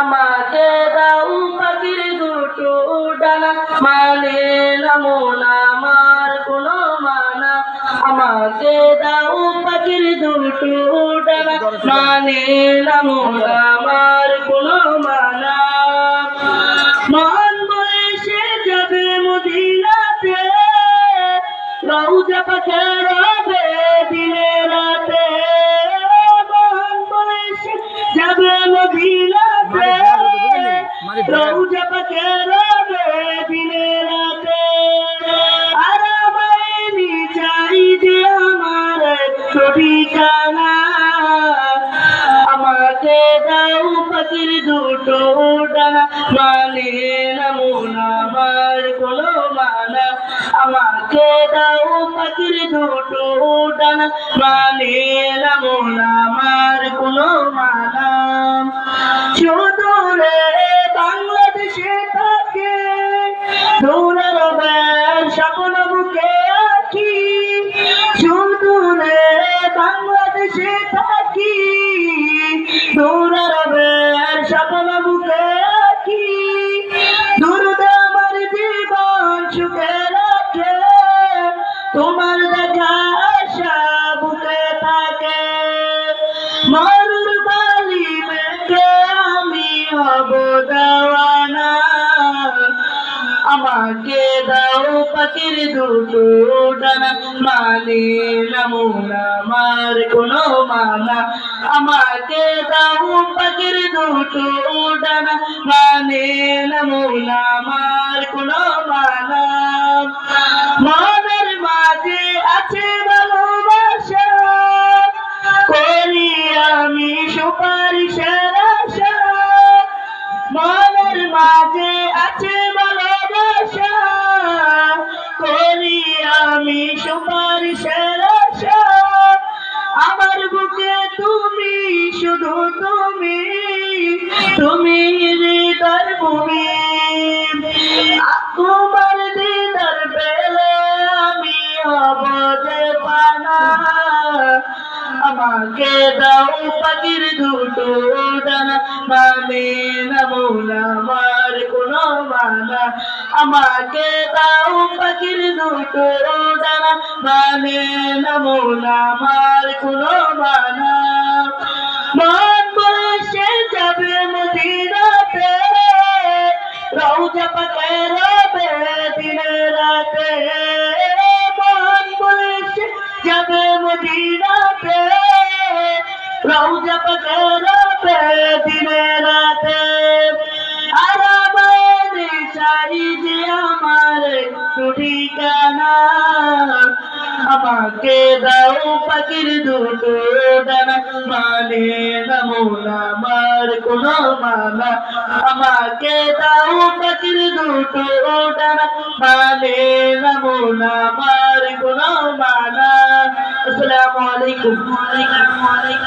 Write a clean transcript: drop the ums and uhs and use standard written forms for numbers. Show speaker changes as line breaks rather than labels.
আমাকে দাও পাখির দুটো ডানা, মানে না মন আমার কোনো মানা। আমাকে দাও পাখির দুটো ডানা, মানে না মন আমার কোনো মানা। মন বলে সে যাবে মদিনাতে, রওজা পাখি রবে দিনে রাতে। মন বলে সে যাবে মদিনাতে, রওজা পাখি রবে দিনে রাতে। আর আমায় চাই যে আমার ঠিকানা, আমাকে দাও পাখির দুটো ডানা, মানে না মন আমার কোনো মানা। আমাকে দাও পাখির দুটো ডানা, মানে না মন আমার কোনো মানা। সুদূরে বাংলাদেশে থাকে দূরের স্বপ্ন বুকে আঁকি। সুদূরে বাংলাদেশে থাকি দূরের স্বপ্ন বুকে আঁকি। দূরে আমার জীবন সুখে রাখে, তোমার দেখা আশা বুকে থাকে। মরুর বালি বেঁকে আমি হব দেওয়ানা, আমাকে দাও পাখির দুটো ডানা, মানে না মন আমার কোনো মানা। আমাকে দাও পাখির দুটো ডানা, মানে না মন আমার কোনো মানা। মনের মাঝে আছে ভালোবাসা, করি আমি সুপারিশের আশা। মনের মাঝে আছে ভালোবাসা, করি আমি সুপারিশের আশা। আমার বুকে তুমি, শুধু তুমি, তুমি হৃদয়ের ভূমি। তোমার দিদার পেলে আমি হব যে পানা। আমাকে দাও পাখির দুটো ডানা, মানে না মন আমার কোনো মানা। আমাকে দাও পাখির দুটো ডানা, মানে না মন আমার কোনো মানা। মন বলে সে যাবে মদিনাতে, রওজা পাখি রবে দিনে রাতে। মন বলে সে যাবে মদিনাতে, রওজা পাখি রবে দিনে রাতে। আর আমায় চাই যে আমার ঠিকানা, আমাকে দাও পাখির দুটো ডানা, মানে না মন আমার কোনো মানা। আমাকে দাও পাখির দুটো ডানা, মানে না মন আমার কোনো মানা। আসসালামু আলাইকুম।